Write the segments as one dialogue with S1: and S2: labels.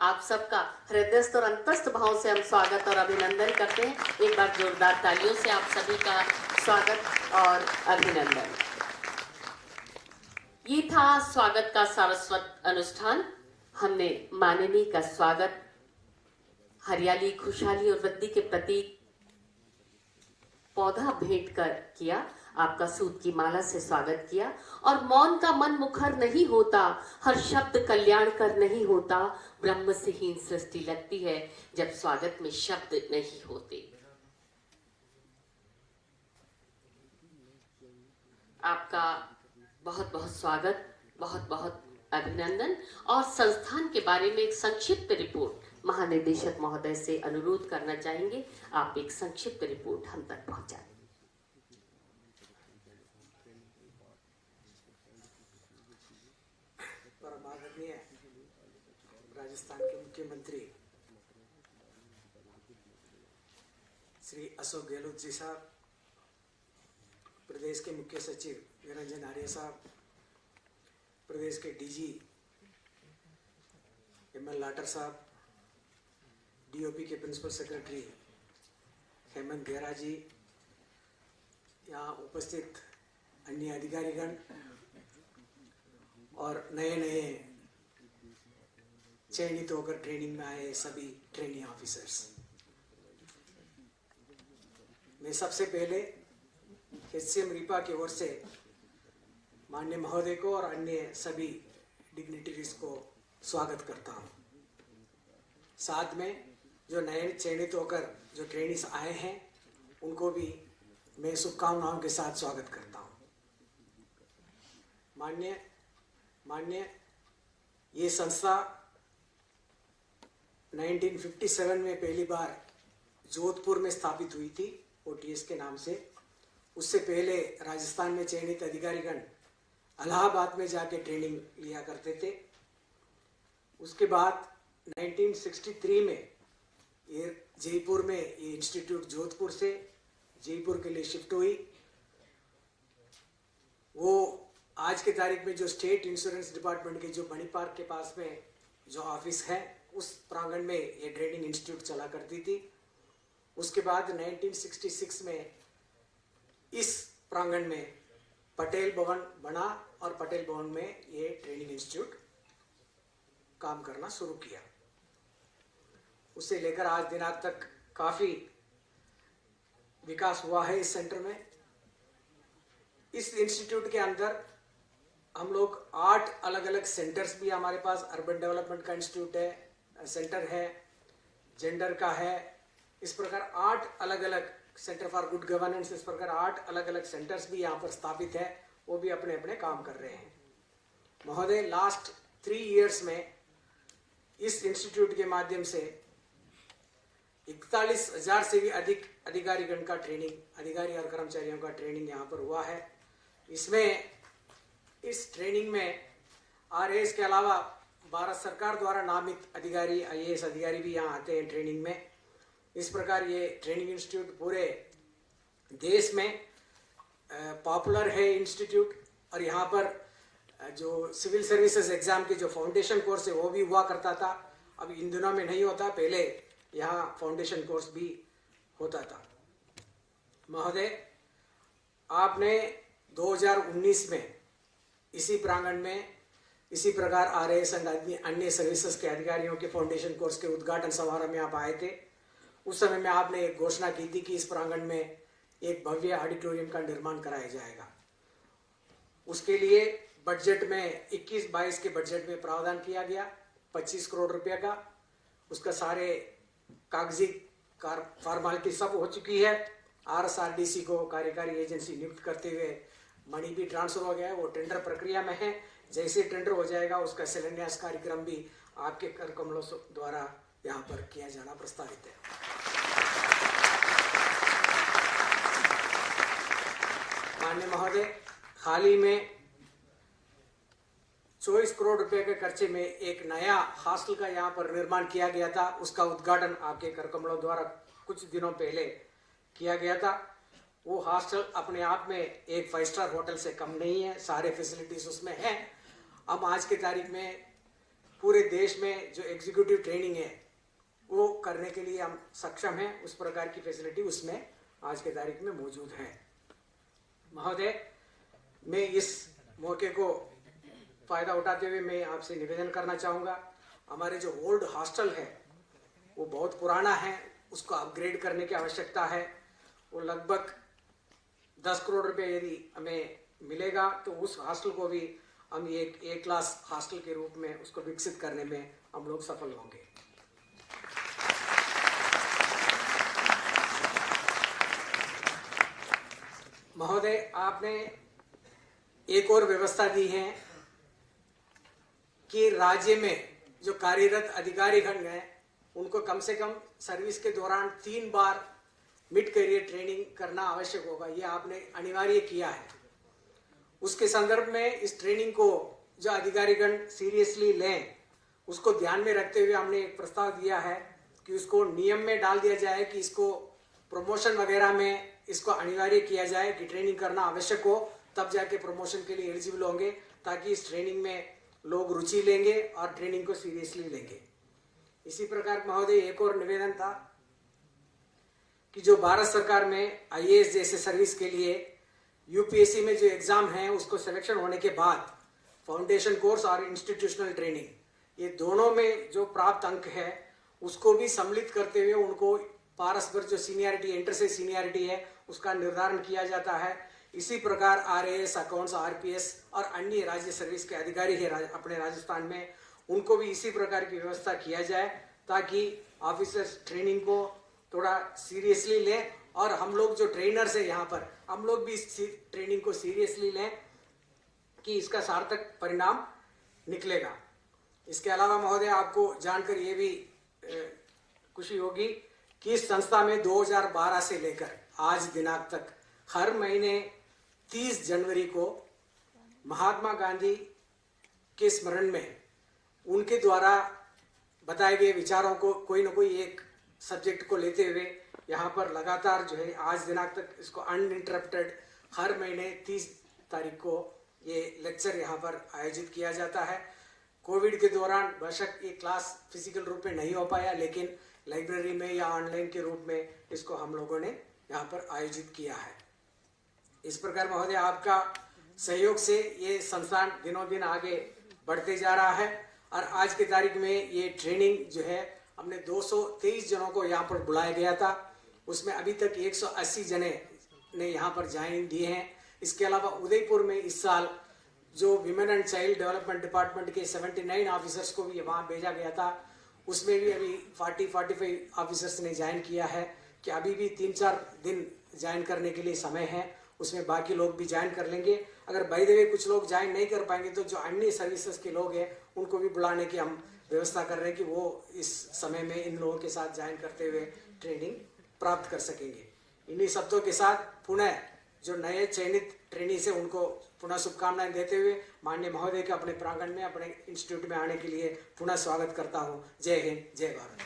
S1: आप सबका हृदयस्थ और अंतस्थ भाव से हम स्वागत और अभिनंदन करते हैं। एक बार जोरदार तालियों से आप सभी का स्वागत और अभिनंदन। ये था स्वागत का सारस्वत अनुष्ठान। हमने माननीय का स्वागत हरियाली, खुशहाली और वृद्धि के प्रतीक पौधा भेंट कर किया, आपका सूत की माला से स्वागत किया। और मौन का मन मुखर नहीं होता, हर शब्द कल्याण कर नहीं होता, ब्रह्म से हीन सृष्टि लगती है जब स्वागत में शब्द नहीं होते। आपका बहुत बहुत स्वागत, बहुत बहुत अभिनंदन। और संस्थान के बारे में एक संक्षिप्त रिपोर्ट महानिदेशक महोदय से अनुरोध करना चाहेंगे, आप एक संक्षिप्त रिपोर्ट हम तक पहुंचाएं।
S2: माननीय राजस्थान के मुख्यमंत्री श्री अशोक गहलोत जी साहब, प्रदेश के मुख्य सचिव निरंजन आर्य साहब, प्रदेश के डीजी एमएल लाटर साहब, डीओपी के प्रिंसिपल सेक्रेटरी हेमंत गेरा जी, यहाँ उपस्थित अन्य अधिकारीगण और नए नए चयनित होकर ट्रेनिंग में आए सभी ट्रेनिंग ऑफिसर्स, मैं सबसे पहले एचसीएम रीपा की ओर से माननीय महोदय को और अन्य सभी डिग्निटरीज को स्वागत करता हूँ। साथ में जो नए चयनित होकर जो ट्रेनिंग्स आए हैं उनको भी मैं शुभकामनाओं के साथ स्वागत करता हूँ। माननीय ये संस्था 1957 में पहली बार जोधपुर में स्थापित हुई थी, ओटीएस के नाम से। उससे पहले राजस्थान में चयनित अधिकारीगण इलाहाबाद में जाके ट्रेनिंग लिया करते थे। उसके बाद 1963 में ये जयपुर में ये इंस्टीट्यूट जोधपुर से जयपुर के लिए शिफ्ट हुई। वो आज के तारीख में जो स्टेट इंश्योरेंस डिपार्टमेंट के जो बनी पार्क के पास में जो ऑफिस है उस प्रांगण में ये ट्रेनिंग इंस्टीट्यूट चला करती थी। उसके बाद 1966 में इस प्रांगण में पटेल भवन बना और पटेल भवन में ये ट्रेनिंग इंस्टीट्यूट काम करना शुरू किया। उससे लेकर आज दिनांक तक काफी विकास हुआ है इस सेंटर में। इस इंस्टीट्यूट के अंदर हम लोग 8 अलग अलग सेंटर्स भी हमारे पास, अर्बन डेवलपमेंट का इंस्टीट्यूट है, सेंटर है, जेंडर का है, इस प्रकार 8 अलग अलग सेंटर फॉर गुड गवर्नेंस, इस प्रकार 8 अलग अलग सेंटर्स भी यहाँ पर स्थापित है, वो भी अपने अपने काम कर रहे हैं। महोदय, लास्ट 3 इयर्स में इस इंस्टीट्यूट के माध्यम से 41,000 से भी अधिक अधिकारीगण का ट्रेनिंग, अधिकारी और कर्मचारियों का ट्रेनिंग यहाँ पर हुआ है। इसमें इस ट्रेनिंग में आरएएस के अलावा भारत सरकार द्वारा नामित अधिकारी, आईएएस अधिकारी भी यहाँ आते हैं ट्रेनिंग में। इस प्रकार ये ट्रेनिंग इंस्टीट्यूट पूरे देश में पॉपुलर है इंस्टीट्यूट। और यहाँ पर जो सिविल सर्विसेज एग्जाम के जो फाउंडेशन कोर्स है वो भी हुआ करता था, अब इन दिनों में नहीं होता, पहले यहाँ फाउंडेशन कोर्स भी होता था। महोदय, आपने 2019 में इसी प्रांगण में इसी प्रकार आरएएस और अन्य सर्विसेज के अधिकारियों के फाउंडेशन कोर्स के उद्घाटन समारोह में आप आए थे। उस समय में आपने एक घोषणा की थी कि इस प्रांगण में एक भव्य ऑडिटोरियम का निर्माण कराया जाएगा। उसके लिए बजट में 21-22 के बजट में प्रावधान किया गया 25 करोड़ रुपए का। उसका सारे कागजी फॉर्मेलिटी सब हो चुकी है। आरएसआरडीसी को कार्यकारी एजेंसी नियुक्त करते हुए मनी भी ट्रांसफर हो गया है, वो टेंडर प्रक्रिया में है। जैसे टेंडर हो जाएगा उसका शिलान्यास कार्यक्रम भी आपके कर कमलों द्वारा यहाँ पर किया जाना प्रस्तावित है। माननीय महोदय, हाल ही में 24 करोड़ रुपए के खर्चे में एक नया हॉस्टल का यहाँ पर निर्माण किया गया था। उसका उद्घाटन आपके कर कमलों द्वारा कुछ दिनों पहले किया गया था। वो हॉस्टल अपने आप में एक 5 स्टार होटल से कम नहीं है, सारे फैसिलिटीज उसमें हैं। अब आज के तारीख में पूरे देश में जो एग्जीक्यूटिव ट्रेनिंग है वो करने के लिए हम सक्षम हैं। उस प्रकार की फैसिलिटी उसमें आज के तारीख में मौजूद है। महोदय, मैं इस मौके को फायदा उठाते हुए मैं आपसे निवेदन करना चाहूँगा, हमारे जो ओल्ड हॉस्टल है वो बहुत पुराना है, उसको अपग्रेड करने की आवश्यकता है। वो लगभग 10 करोड़ रुपए यदि हमें मिलेगा तो उस हॉस्टल को भी हम एक ए क्लास हॉस्टल के रूप में उसको विकसित करने में हम लोग सफल होंगे। महोदय, आपने एक और व्यवस्था दी है कि राज्य में जो कार्यरत अधिकारीगण हैं उनको कम से कम सर्विस के दौरान 3 बार मिड करियर ट्रेनिंग करना आवश्यक होगा। ये आपने अनिवार्य किया है। उसके संदर्भ में इस ट्रेनिंग को जो अधिकारीगण सीरियसली लें, उसको ध्यान में रखते हुए हमने एक प्रस्ताव दिया है कि उसको नियम में डाल दिया जाए कि इसको प्रमोशन वगैरह में इसको अनिवार्य किया जाए कि ट्रेनिंग करना आवश्यक हो, तब जाके प्रमोशन के लिए एलिजिबल होंगे, ताकि इस ट्रेनिंग में लोग रुचि लेंगे और ट्रेनिंग को सीरियसली लेंगे। इसी प्रकार महोदय, एक और निवेदन था कि जो भारत सरकार में आईएएस जैसे सर्विस के लिए यूपीएससी में जो एग्जाम है उसको सिलेक्शन होने के बाद फाउंडेशन कोर्स और इंस्टीट्यूशनल ट्रेनिंग, ये दोनों में जो प्राप्त अंक है उसको भी सम्मिलित करते हुए उनको पारस्पर जो सीनियरिटी, इंटर से सीनियरिटी है उसका निर्धारण किया जाता है। इसी प्रकार आरएएस, अकाउंट्स, आरपीएस और अन्य राज्य सर्विस के अधिकारी है अपने राजस्थान में, उनको भी इसी प्रकार की व्यवस्था किया जाए ताकि ऑफिसर्स ट्रेनिंग को थोड़ा सीरियसली लें और हम लोग जो ट्रेनर्स है यहाँ पर, हम लोग भी इस ट्रेनिंग को सीरियसली लें कि इसका सार्थक परिणाम निकलेगा। इसके अलावा महोदय, आपको जानकर ये भी खुशी होगी कि इस संस्था में 2012 से लेकर आज दिनांक तक हर महीने 30 जनवरी को महात्मा गांधी के स्मरण में उनके द्वारा बताए गए विचारों को कोई ना कोई एक सब्जेक्ट को लेते हुए यहाँ पर लगातार जो है आज दिनांक तक इसको अनइंटरप्टेड हर महीने 30 तारीख को ये लेक्चर यहाँ पर आयोजित किया जाता है। कोविड के दौरान बेशक ये क्लास फिजिकल रूप में नहीं हो पाया, लेकिन लाइब्रेरी में या ऑनलाइन के रूप में इसको हम लोगों ने यहाँ पर आयोजित किया है। इस प्रकार महोदय, आपका सहयोग से ये संस्थान दिनों दिन आगे बढ़ते जा रहा है और आज की तारीख में ये ट्रेनिंग जो है हमने 223 जनों को यहाँ पर बुलाया गया था, उसमें अभी तक 180 जने ने यहाँ पर ज्वाइनिंग दी हैं। इसके अलावा उदयपुर में इस साल जो women and child development department के 79 ऑफिसर्स को भी वहाँ भेजा गया था, उसमें भी अभी 40-45 ऑफिसर्स ने ज्वाइन किया है कि अभी भी 3-4 दिन ज्वाइन करने के लिए समय है, उसमें बाकी लोग भी ज्वाइन कर लेंगे। अगर बाय द वे कुछ लोग ज्वाइन नहीं कर पाएंगे तो जो अन्य सर्विसेज के लोग हैं उनको भी बुलाने की हम व्यवस्था कर रहे हैं कि वो इस समय में इन लोगों के साथ ज्वाइन करते हुए ट्रेनिंग प्राप्त कर सकेंगे। इन्हीं शब्दों के साथ पुनः जो नए चयनित ट्रेनी से उनको पुनः शुभकामनाएं देते हुए माननीय महोदय के अपने प्रांगण में, अपने इंस्टीट्यूट में आने के लिए पुनः स्वागत करता हूँ। जय हिंद, जय भारत।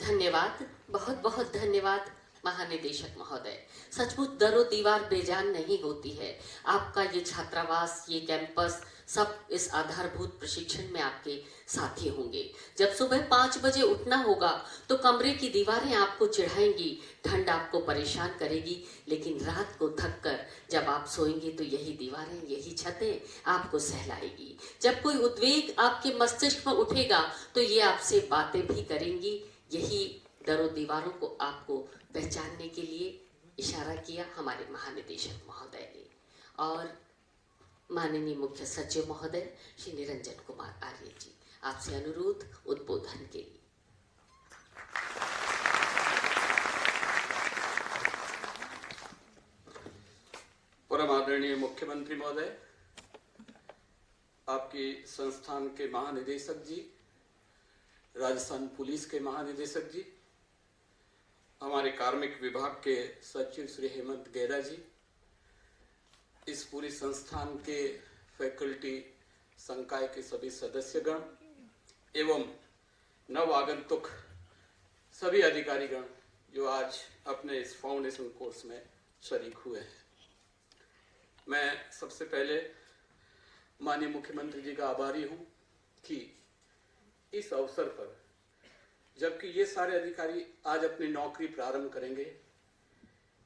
S1: धन्यवाद, बहुत बहुत धन्यवाद महानिदेशक महोदय। सचमुच दरो दीवार बेजान नहीं होती है। आपका ये छात्रावास, ये कैंपस सब इस आधारभूत प्रशिक्षण में आपके साथी होंगे। जब सुबह 5 बजे उठना होगा तो कमरे की दीवारें आपको चिढ़ाएंगी, ठंड आपको परेशान करेगी, लेकिन रात को थक कर जब आप सोएंगे तो यही दीवारें, यही छतें आपको सहलाएगी। जब कोई उद्वेग आपके मस्तिष्क में उठेगा तो ये आपसे बातें भी करेंगी। यही दरों दीवारों को आपको पहचानने के लिए इशारा किया हमारे महानिदेशक महोदय ने। और माननीय मुख्य सचिव महोदय श्री निरंजन कुमार आर्य जी, आपसे अनुरोध उद्बोधन के लिए।
S3: परम आदरणीय मुख्यमंत्री महोदय, आपके संस्थान के महानिदेशक जी, राजस्थान पुलिस के महानिदेशक जी, हमारे कार्मिक विभाग के सचिव श्री हेमंत गेरा जी, इस पूरी संस्थान के फैकल्टी संकाय के सभी सदस्यगण एवं नव आगंतुक सभी अधिकारीगण जो आज अपने इस फाउंडेशन कोर्स में शरीक हुए हैं, मैं सबसे पहले माननीय मुख्यमंत्री जी का आभारी हूं कि इस अवसर पर, जबकि ये सारे अधिकारी आज अपनी नौकरी प्रारंभ करेंगे,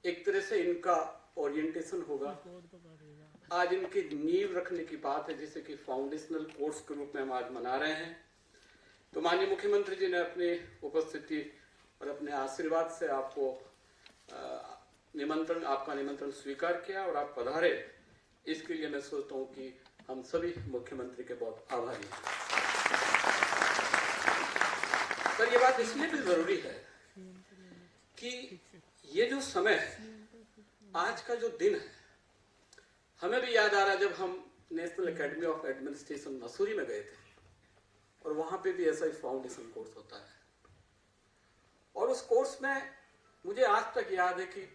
S3: एक तरह से इनका ओरिएंटेशन होगा। आज इनकी नींव रखने की बात है, जिसे कि फाउंडेशनल कोर्स के रूप में हम आज मना रहे हैं। तो माननीय मुख्यमंत्री जी ने अपनी उपस्थिति और अपने आशीर्वाद से आपको आपका निमंत्रण स्वीकार किया और आप पधारे। इसके लिए मैं सोचता हूँ कि हम सभी मुख्यमंत्री के बहुत आभारी हैं। पर यह बात इसलिए भी जरूरी है कि ये जो समय है, आज का जो दिन है, हमें भी याद आ रहा है जब हम national academy of administration Mussoorie में गए थे और वहां पे भी ऐसा ही फाउंडेशन कोर्स होता है। और उस कोर्स में मुझे आज तक याद है कि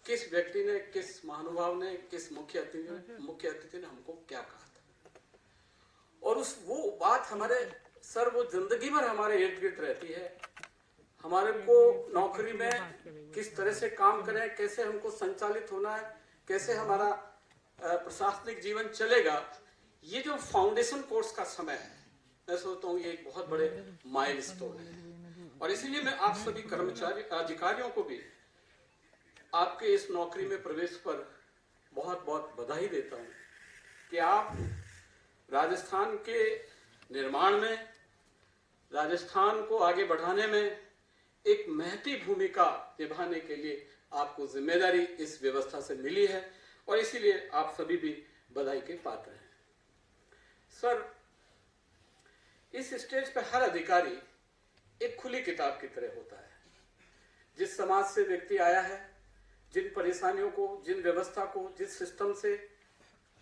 S3: किस व्यक्ति ने, किस महानुभाव ने, किस मुख्य अतिथि ने हमको क्या कहा था। और वो बात हमारे सर, वो जिंदगी भर हमारे इर्द गिर्द रहती है। हमारे को नौकरी में किस तरह से काम करें, कैसे हमको संचालित होना है, कैसे हमारा प्रशासनिक जीवन चलेगा, ये जो फाउंडेशन कोर्स का समय है, मैं सोचता हूँ ये एक बहुत बड़े माइलस्टोन है। और इसीलिए मैं आप सभी कर्मचारी अधिकारियों को भी आपके इस नौकरी में प्रवेश पर बहुत बहुत बधाई देता हूँ कि आप राजस्थान के निर्माण में, राजस्थान को आगे बढ़ाने में एक महती भूमिका निभाने के लिए आपको जिम्मेदारी इस व्यवस्था से मिली है और इसीलिए आप सभी भी बधाई के पात्र हैं। सर, इस स्टेज पर हर अधिकारी एक खुली किताब की तरह होता है। जिस समाज से व्यक्ति आया है, जिन परेशानियों को, जिन व्यवस्था को, जिस सिस्टम से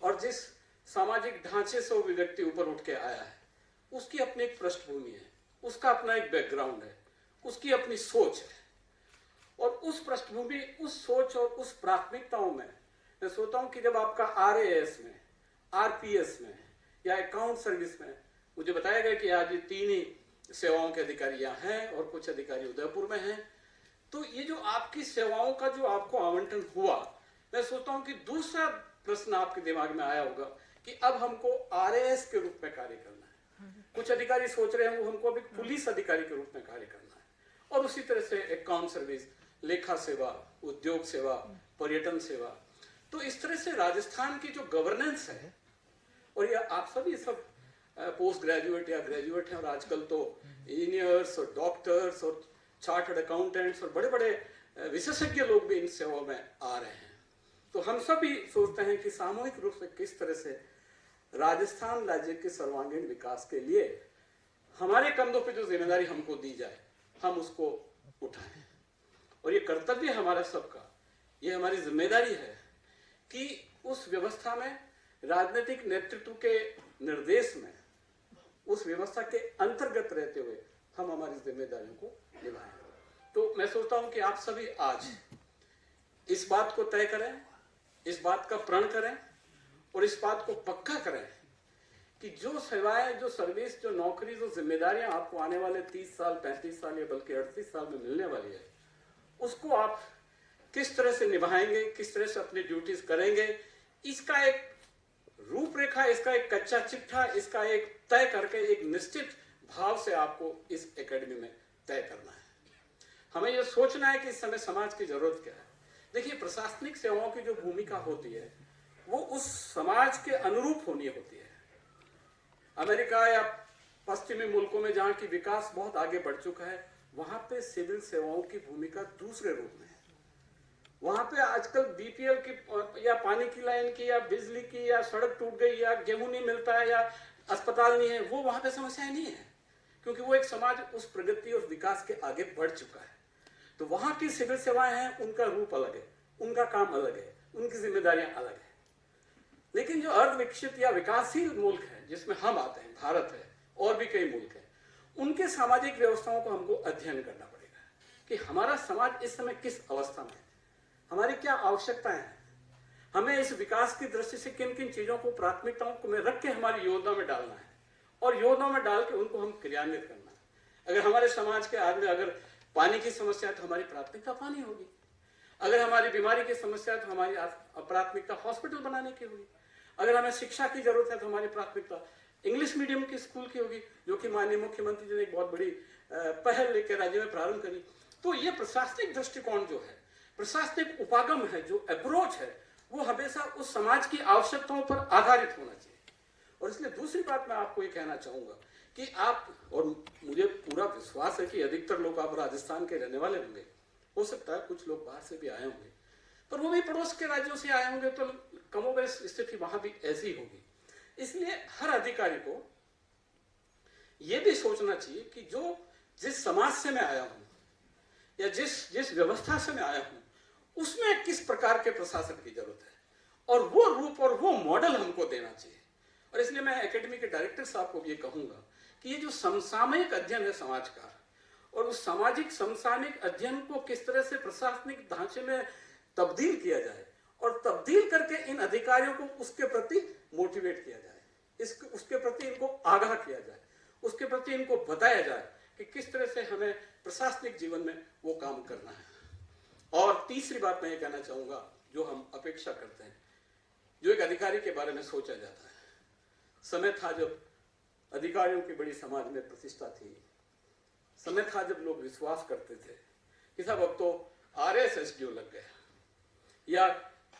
S3: और जिस सामाजिक ढांचे से वो व्यक्ति ऊपर उठ के आया है, उसकी अपनी एक पृष्ठभूमि है, उसका अपना एक बैकग्राउंड है, उसकी अपनी सोच है। और उस पृष्ठभूमि, उस सोच और उस प्राथमिकताओं में मैं सोचता हूं कि जब आपका RAS में, RPS में या अकाउंट सर्विस में, मुझे बताया गया कि आज ये 3 ही सेवाओं के अधिकारी यहाँ हैं और कुछ अधिकारी उदयपुर में हैं। तो ये जो आपकी सेवाओं का जो आपको आवंटन हुआ, मैं सोचता हूं कि दूसरा प्रश्न आपके दिमाग में आया होगा कि अब हमको RAS के रूप में कार्य करना है। कुछ अधिकारी सोच रहे हैं वो हमको अभी पुलिस अधिकारी के रूप में कार्य करना है। और उसी तरह से अकाउंट सर्विस, लेखा सेवा, उद्योग सेवा, पर्यटन सेवा। तो इस तरह से राजस्थान की जो गवर्नेंस है, और ये आप सभी सब पोस्ट ग्रेजुएट या ग्रेजुएट हैं, और आजकल तो इंजीनियर्स और डॉक्टर्स और चार्टर्ड अकाउंटेंट्स और बड़े बड़े विशेषज्ञ लोग भी इन सेवाओं में आ रहे हैं। तो हम सभी सोचते हैं कि सामूहिक रूप से किस तरह से राजस्थान राज्य के सर्वांगीण विकास के लिए हमारे कंधों पे जो जिम्मेदारी हमको दी जाए, हम उसको उठाएं। और ये कर्तव्य हमारा सबका, ये हमारी जिम्मेदारी है कि उस व्यवस्था में, राजनीतिक नेतृत्व के निर्देश में, उस व्यवस्था के अंतर्गत रहते हुए हम हमारी जिम्मेदारियों को निभाएं। तो मैं सोचता हूं कि आप सभी आज इस बात को तय करें, इस बात का प्रण करें और इस बात को पक्का करें कि जो सेवाएं, जो सर्विस, जो नौकरी, जो जिम्मेदारियां आपको आने वाले 30 साल, 35 साल या बल्कि 38 साल में मिलने वाली है, उसको आप किस तरह से निभाएंगे, किस तरह से अपनी ड्यूटीज करेंगे, इसका एक रूपरेखा, इसका एक कच्चा चिट्ठा, इसका एक तय करके एक निश्चित भाव से आपको इस एकेडमी में तय करना है। हमें यह सोचना है कि इस समय समाज की जरूरत क्या है। देखिए, प्रशासनिक सेवाओं की जो भूमिका होती है वो उस समाज के अनुरूप होनी होती है। अमेरिका या पश्चिमी मुल्कों में जहां की विकास बहुत आगे बढ़ चुका है, वहां पे सिविल सेवाओं की भूमिका दूसरे रूप में है। वहां पे आजकल BPL की या पानी की लाइन की या बिजली की या सड़क टूट गई या गेहूं नहीं मिलता है या अस्पताल नहीं है, वो वहां पे समस्याएं नहीं है, क्योंकि वो एक समाज उस प्रगति और विकास के आगे बढ़ चुका है। तो वहां की सिविल सेवाएं हैं, उनका रूप अलग है, उनका काम अलग है, उनकी जिम्मेदारियां अलग है। लेकिन जो अर्ध विकसित या विकासशील मुल्क है जिसमें हम आते हैं, भारत है और भी कई मुल्क हैं, उनके सामाजिक व्यवस्थाओं को हमको अध्ययन करना पड़ेगा कि हमारा समाज इस समय किस अवस्था में है, हमारी क्या आवश्यकताएं हैं, हमें इस विकास की दृष्टि से किन किन चीजों को, प्राथमिकताओं को में रख के हमारी योजना में डालना है और योजना में डाल के उनको हम क्रियान्वित करना है। अगर हमारे समाज के आदमी अगर पानी की समस्या है तो हमारी प्राथमिकता पानी होगी। अगर हमारी बीमारी की समस्या है तो हमारी प्राथमिकता हॉस्पिटल बनाने की होगी। अगर हमें शिक्षा की जरूरत है तो हमारी प्राथमिकता इंग्लिश मीडियम के स्कूल की होगी, जो कि माननीय मुख्यमंत्री जी ने एक बहुत बड़ी पहल लेकर राज्य में प्रारंभ करी। तो ये प्रशासनिक दृष्टिकोण जो है, प्रशासनिक उपागम है, जो अप्रोच है, वो हमेशा उस समाज की आवश्यकताओं पर आधारित होना चाहिए। और इसलिए दूसरी बात मैं आपको ये कहना चाहूंगा कि आप, और मुझे पूरा विश्वास है कि अधिकतर लोग आप राजस्थान के रहने वाले होंगे, हो सकता है कुछ लोग बाहर से भी आए होंगे, पर वो भी पड़ोस के राज्यों से आए होंगे, तो कमोबेश स्थिति वहां भी ऐसी होगी। इसलिए हर अधिकारी को यह भी सोचना चाहिए कि जो जिस समाज से मैं आया हूं या जिस व्यवस्था से मैं आया हूं, उसमें किस प्रकार के प्रशासन की जरूरत है, और वो रूप और वो मॉडल हमको देना चाहिए। और इसलिए मैं एकेडमी के डायरेक्टर साहब को भी ये कहूंगा कि ये जो समसामयिक अध्ययन है समाज का, और उस सामाजिक समसामयिक अध्ययन को किस तरह से प्रशासनिक ढांचे में तब्दील किया जाए, और तब्दील करके इन अधिकारियों को उसके प्रति मोटिवेट किया जाए, उसके प्रति इनको आगाह किया जाए, उसके प्रति इनको बताया जाए कि किस तरह से हमें प्रशासनिक जीवन में वो काम करना है। और तीसरी बात मैं ये कहना चाहूंगा, जो हम अपेक्षा करते हैं, जो एक अधिकारी के बारे में सोचा जाता है, समय था जब अधिकारियों की बड़ी समाज में प्रतिष्ठा थी, समय था जब लोग विश्वास करते थे कि साहब अब तो RSSDO लग गया, या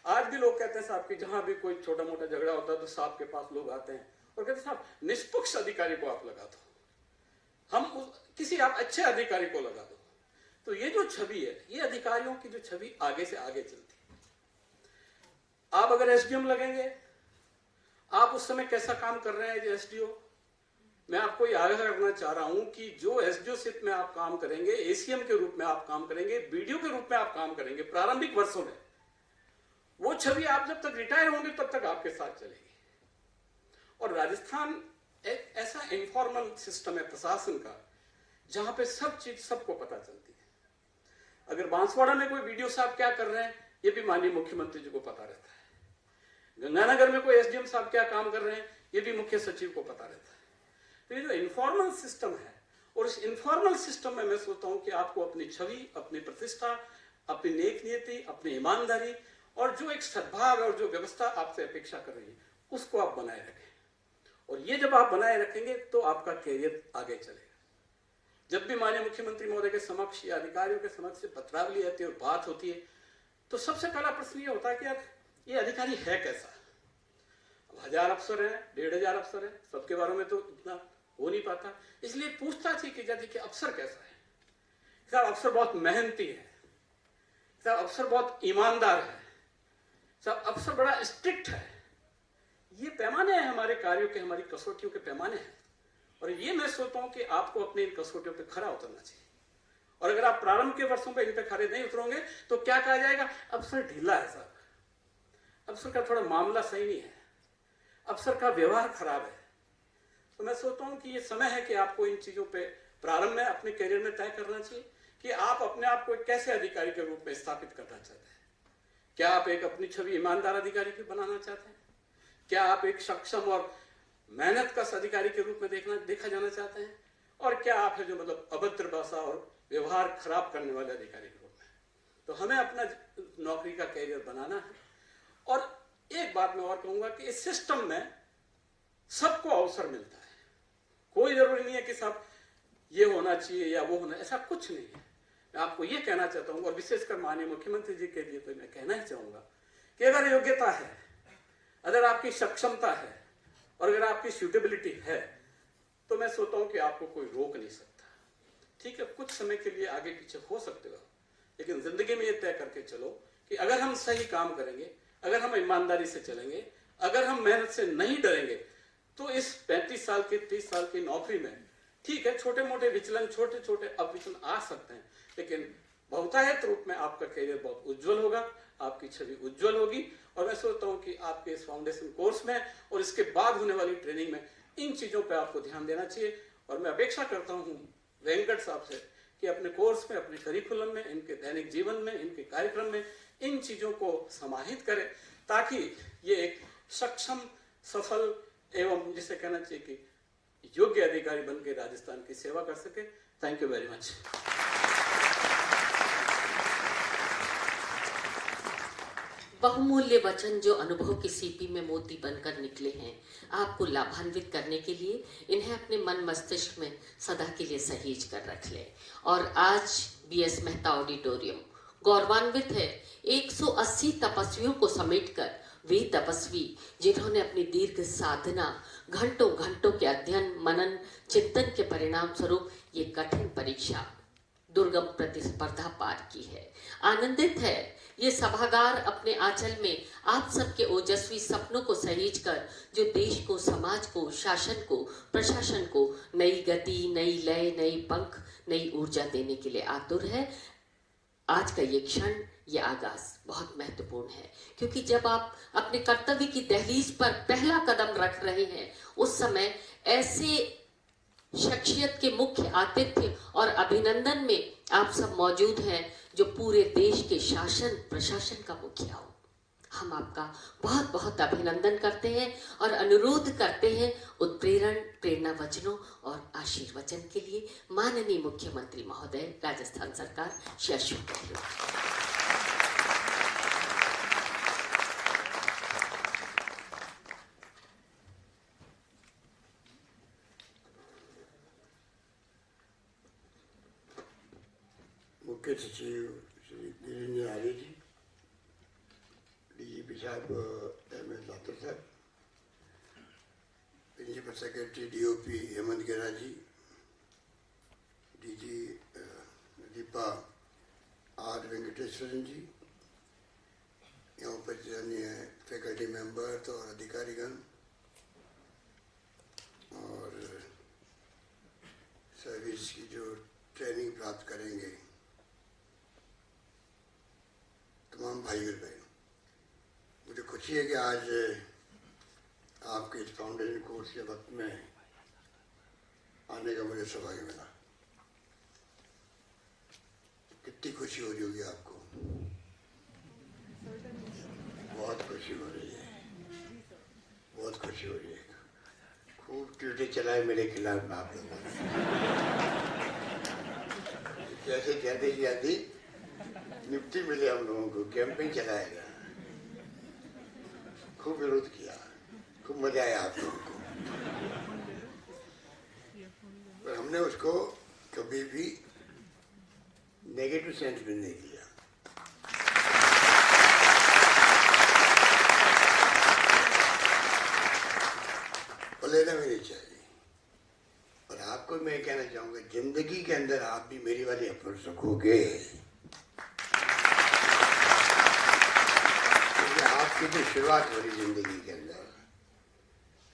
S3: आज भी लोग कहते हैं साहब कि जहां भी कोई छोटा मोटा झगड़ा होता है तो साहब के पास लोग आते हैं और कहते हैं साहब निष्पक्ष अधिकारी को आप लगा दो, आप अच्छे अधिकारी को लगा दो। तो ये जो छवि है, ये अधिकारियों की जो छवि आगे से आगे चलती है। आप अगर SDM लगेंगे, आप उस समय कैसा काम कर रहे हैं जो SDO, मैं आपको ये आगाह करना चाह रहा हूं कि जो SDO-शिप में आप काम करेंगे, ACM के रूप में आप काम करेंगे, BDO के रूप में आप काम करेंगे प्रारंभिक वर्षों में, वो छवि आप जब तक रिटायर होंगे तब तक आपके साथ चलेगी। और राजस्थान एक ऐसा इनफॉर्मल सिस्टम है प्रशासन का, जहां पे सब चीज सबको पता चलती है। अगर बांसवाड़ा में कोई BDO साहब क्या कर रहे हैं, ये भी माननीय मुख्यमंत्री जी को पता रहता है। गंगानगर में कोई SDM साहब क्या काम कर रहे हैं, ये भी मुख्य सचिव को पता रहता है। तो ये जो इनफॉर्मल सिस्टम है, और इस इनफॉर्मल सिस्टम में मैं सोचता हूं कि आपको अपनी छवि, अपनी प्रतिष्ठा, अपनी नेक नियति, अपनी ईमानदारी, और जो एक सद्भाव और जो व्यवस्था आपसे अपेक्षा कर रही है, उसको आप बनाए रखें। और ये जब आप बनाए रखेंगे तो आपका कैरियर आगे चलेगा। जब भी माननीय मुख्यमंत्री महोदय के समक्ष या अधिकारियों के समक्ष से पत्रावली आती है और बात होती है, तो सबसे पहला प्रश्न ये होता है कि यार ये अधिकारी है कैसा। 1000 अफसर हैं, 1500 अफसर हैं, सबके बारे में तो इतना हो नहीं पाता, इसलिए पूछताछ की जाती है कि अफसर कैसा है। साहब अफसर बहुत मेहनती है, साहब अफसर बहुत ईमानदार है, साहब अफसर बड़ा स्ट्रिक्ट है। ये पैमाने हैं हमारे कार्यों के, हमारी कसौटियों के पैमाने हैं, और ये मैं सोचता हूं कि आपको अपनी इन कसौटियों पे खरा उतरना चाहिए। और अगर आप प्रारंभ के वर्षों पे इन पे खरे नहीं उतरोगे तो क्या कहा जाएगा, अफसर ढीला है साहब, अफसर का थोड़ा मामला सही नहीं है, अफसर का व्यवहार खराब है। तो मैं सोचता हूं कि ये समय है कि आपको इन चीजों पे प्रारंभ में अपने करियर में तय करना चाहिए कि आप अपने आप को कैसे अधिकारी के रूप में स्थापित करना चाहते हैं। क्या आप एक अपनी छवि ईमानदार अधिकारी की बनाना चाहते हैं? क्या आप एक सक्षम और मेहनत कश अधिकारी के रूप में देखा जाना चाहते हैं? और क्या आप है जो मतलब अभद्र भाषा और व्यवहार खराब करने वाले अधिकारी के रूप में? तो हमें अपना नौकरी का कैरियर बनाना है। और एक बात मैं और कहूंगा कि इस सिस्टम में सबको अवसर मिलता है, कोई जरूरी नहीं है कि सब ये होना चाहिए या वो होना, ऐसा कुछ नहीं है। मैं आपको ये कहना चाहता हूं, और विशेषकर माननीय मुख्यमंत्री जी के लिए तो मैं कहना ही चाहूंगा कि अगर योग्यता है, अगर आपकी सक्षमता है, और अगर आपकी सूटेबिलिटी है, तो मैं सोचता हूं कि आपको कोई रोक नहीं सकता। ठीक है, कुछ समय के लिए आगे पीछे हो सकते हो, लेकिन जिंदगी में ये तय करके चलो कि अगर हम सही काम करेंगे, अगर हम ईमानदारी से चलेंगे, अगर हम मेहनत से नहीं डरेंगे, तो इस 35 साल की 30 साल की नौकरी में ठीक है छोटे मोटे विचलन, छोटे छोटे अपविचलन आ सकते हैं, लेकिन बहुतायत रूप में आपका करियर बहुत उज्जवल होगा, आपकी छवि उज्जवल होगी। और मैं सोचता हूं कि आपके इस फाउंडेशन कोर्स में और इसके बाद होने वाली ट्रेनिंग में इन चीजों पे आपको ध्यान देना चाहिए। और मैं अपेक्षा करता हूं वेंकट साहब से कि अपने कोर्स में, अपने करिकुलम में, इनके दैनिक जीवन में, इनके कार्यक्रम में इन चीजों को समाहित करें, ताकि ये एक सक्षम, सफल एवं जिसे कहना चाहिए कि योग्य अधिकारी बनकर राजस्थान की सेवा कर सके। Thank you very much.
S1: बहुमूल्य वचन जो अनुभव की सीपी में मोती बनकर निकले हैं, आपको लाभान्वित करने के लिए इन्हें अपने मन मस्तिष्क में सदा के लिए सहेज कर रख लें। और आज बीएस मेहता ऑडिटोरियम गौरवान्वित है 180 तपस्वियों को समेटकर। वे तपस्वी जिन्होंने अपनी दीर्घ साधना, घंटों घंटों के अध्ययन, मनन, चिंतन के परिणाम स्वरूप ये कठिन परीक्षा, दुर्गम प्रतिस्पर्धा पार की है। आनंदित है ये सभागार अपने आंचल में आप सबके ओजस्वी सपनों को सहेज कर, जो देश को, समाज को, शासन को, प्रशासन को नई गति, नई लय, नई पंख, नई ऊर्जा देने के लिए आतुर है। आज का ये क्षण, ये आगाज बहुत महत्वपूर्ण है, क्योंकि जब आप अपने कर्तव्य की दहलीज पर पहला कदम रख रहे हैं, उस समय ऐसे शख्सियत के मुख्य आतिथ्य और अभिनंदन में आप सब मौजूद हैं जो पूरे देश के शासन प्रशासन का मुखिया हो। हम आपका बहुत बहुत अभिनंदन करते हैं और अनुरोध करते हैं उत्प्रेरण, प्रेरणा वचनों और आशीर्वचन के लिए माननीय मुख्यमंत्री महोदय राजस्थान सरकार श्री अशोक गहलोत।
S4: मुख्य सचिव श्री गिरिंद्र आर्य जी, डीजीपी साहब एम.एस. लातर साहब, प्रिंसिपल सेक्रेटरी डीओपी हेमंत गेरा जी, डीजी दीपा आर वेंकटेश्वरन जी, यहाँ उपस्थित अन्य फैकल्टी मेंबर्स और अधिकारीगण और सर्विस की जो ट्रेनिंग प्राप्त करेंगे तमाम भाई और बहनों, मुझे खुशी है कि आज आपके इस फाउंडेशन कोर्स के वक्त में आने का मुझे सौभाग्य मिला। कितनी खुशी हो रही होगी आपको? बहुत खुशी हो रही है, बहुत खुशी हो रही है। खूब ट्वीटें चलाए मेरे खिलाफ में आप लोगों ने, जैसे जल्दी से जल्दी नियुक्ति मिले हम लोगों को, कैंपेन चलाएगा, खूब विरोध किया, खूब मजा आया आप लोगों को। पर हमने उसको कभी भी नेगेटिव सेंस में नहीं लिया। और लेना भी नहीं चाहिए। और आपको मैं कहना चाहूंगा, जिंदगी के अंदर आप भी मेरी वाली अप्रोच रखोगे, आपकी जो शुरुआत हो रही जिंदगी के अंदर,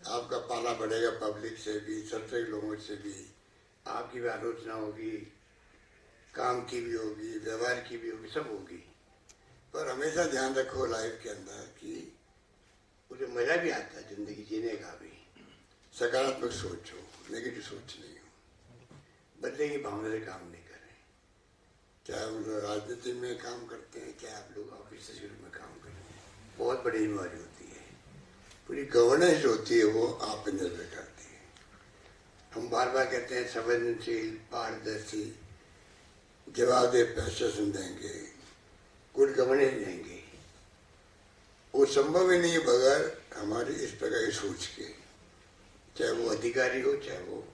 S4: आपका पाला बढ़ेगा पब्लिक से भी, सबसे लोगों से भी, आपकी भी आलोचना होगी, काम की भी होगी, व्यवहार की भी होगी, सब होगी। पर हमेशा ध्यान रखो लाइफ के अंदर कि मुझे मजा भी आता है जिंदगी जीने का भी। सकारात्मक सोच हो, नेगेटिव सोच नहीं हो, बदले की भावना से काम नहीं करें। चाहे हम लोग राजनीति में काम करते हैं, चाहे आप लोग ऑफिस में काम करते हैं, बहुत बड़ी बीमारी होती है। पूरी गवर्नेंस जो होती है वो आप पर निर्भर करती है। हम बार बार कहते हैं संवेदनशील, पारदर्शी, जवाबदेह प्रशासन देंगे, गुड गवर्नेंस देंगे। वो संभव ही नहीं है बगैर हमारी इस प्रकार की सोच के, चाहे वो अधिकारी हो, चाहे वो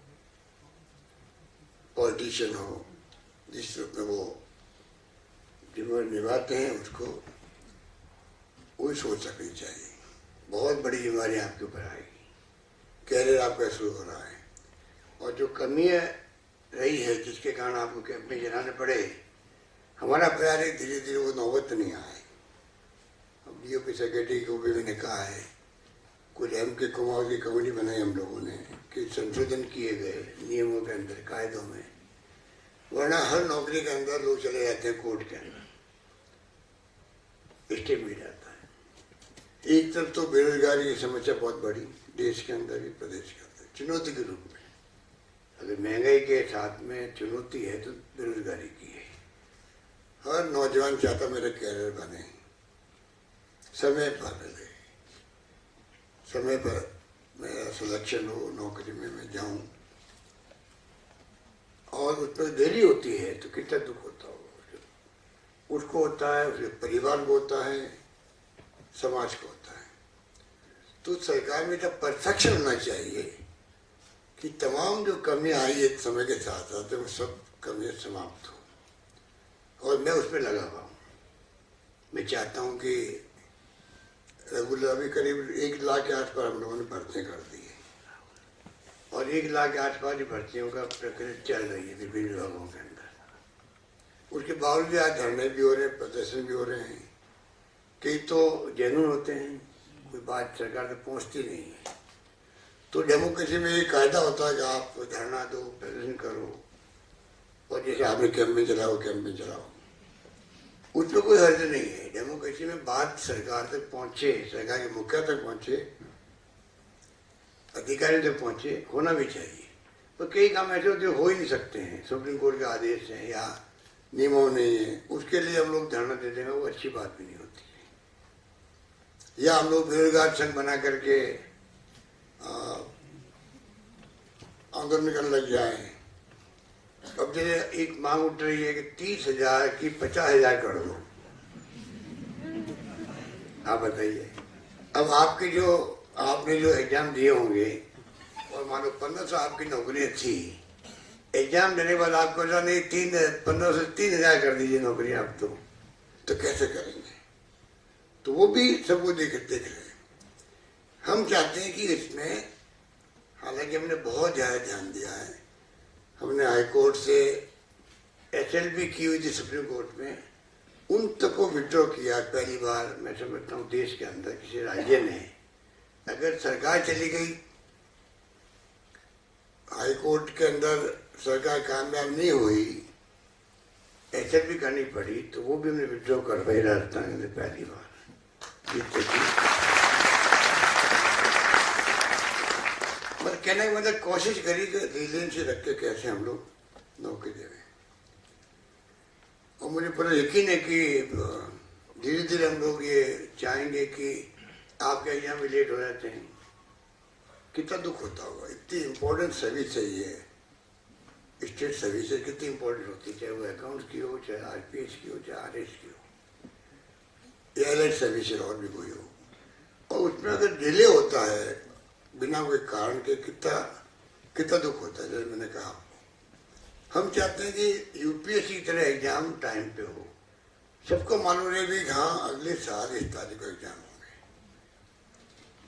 S4: पॉलिटिशियन हो, जिस रूप में वो जिम्मेदारी निभाते हैं उसको वही सोच सकनी चाहिए। बहुत बड़ी बीमारी आपके ऊपर आएगी, कैरियर आपका शुरू हो रहा है, और जो कमी रही है जिसके कारण आपको कैंपेन चलाने पड़े, हमारा प्रयास है धीरे धीरे वो नौबत नहीं आए। अब डीओपी सेक्रेटरी को भी मैंने कहा है, कुछ के कुमार की कमेटी बनाई हम लोगों ने कि संशोधन किए गए नियमों के अंदर, कायदों में, वरना हर नौकरी के अंदर लोग चले जाते हैं कोर्ट के अंदर, स्टे मिल जाता है। एक तरफ तो बेरोजगारी की समस्या बहुत बड़ी देश के अंदर भी, प्रदेश के अंदर चुनौती के रूप में, अगर महंगाई के साथ में चुनौती है तो बेरोजगारी की है। हर नौजवान चाहता मेरा कैरियर बने, समय पर मिले, समय पर मेरा सिलेक्शन हो, नौकरी में मैं जाऊं, और उस पर देरी होती है तो कितना दुख होता होगा, उसको होता है, उसके परिवार को होता है, समाज को होता है। तो सरकार में जब परफेक्शन होना चाहिए कि तमाम जो कमियां आई एक समय के साथ साथ वो सब कमियां समाप्त हो, और मैं उसमें लगा हुआ हूँ। मैं चाहता हूँ कि रेगुलर अभी करीब 1 लाख के आसपास हम लोगों ने भर्तियाँ कर दी है, और 1 लाख के आसपास ही भर्तियों का प्रक्रिया चल रही है विभिन्न विभागों के अंदर। उसके बावजूद आज धरने भी हो रहे हैं, प्रदर्शन भी हो रहे हैं। कई तो जेन्युइन होते हैं, कोई बात सरकार तक पहुँचती नहीं है। तो डेमोक्रेसी में ये कायदा होता है कि आप धरना दो, प्रदर्शन करो, और जैसे आपने कैंपेन चलाओ कैंपेन चलाओ, उसमें कोई हर्ज नहीं है। डेमोक्रेसी में बात सरकार तक पहुंचे, सरकार के मुखिया तक पहुंचे, अधिकारी तक पहुंचे, होना भी चाहिए। तो कई काम ऐसे होते हो ही नहीं सकते हैं, सुप्रीम कोर्ट के आदेश हैं या नियमों नहीं है, उसके लिए हम लोग धरना दे देंगे, वो अच्छी बात भी नहीं होती है। या हम लोग बेरोजगार संघ बना करके आंदोलन करने लग जाए। अब जैसे एक मांग उठ रही है कि 30,000 की 50,000 कर दो। आप बताइए, अब आपने जो एग्जाम दिए होंगे और मान लो 1500 आपकी नौकरियां थी, एग्जाम देने के बाद आपको नहीं 1500 से 3,000 कर दीजिए नौकरियां आप, तो कैसे करेंगे? तो वो भी सबको देख रहे हैं। हम चाहते हैं कि इसमें, हालांकि हमने बहुत ज़्यादा ध्यान दिया है, हमने हाई कोर्ट से SLB की हुई थी सुप्रीम कोर्ट में, उन तक को विड्रॉ किया पहली बार। मैं समझता हूँ देश के अंदर किसी राज्य ने, अगर सरकार चली गई, हाई कोर्ट के अंदर सरकार कामयाब नहीं हुई, SLB करनी पड़ी, तो वो भी हमने विड्रॉ करवाई राजस्थान के अंदर पहली बार। मतलब कहने का मतलब कोशिश करी कि रिलेंस से रख के कैसे हम लोग नौकरी दे रहे हैं। और मुझे पूरा यकीन है कि धीरे धीरे हम लोग ये चाहेंगे कि आपके एग्जाम में लेट हो जाते हैं, कितना दुख होता होगा। इतनी इम्पोर्टेंट सर्विस है ये, स्टेट सर्विस कितनी इम्पोर्टेंट होती है, चाहे वो अकाउंट्स की हो, चाहे RPS की हो, चाहे RS की हो, एयरलाइन सर्विस और भी कोई हो। और उसमें अगर डिले होता है बिना कोई कारण के, कितना दुख होता है। जैसे मैंने कहा, हम चाहते हैं कि UPSC की तरह एग्जाम टाइम पे हो। सबको मालूम रहे भी हाँ अगले साल इस तारीख को एग्जाम होंगे,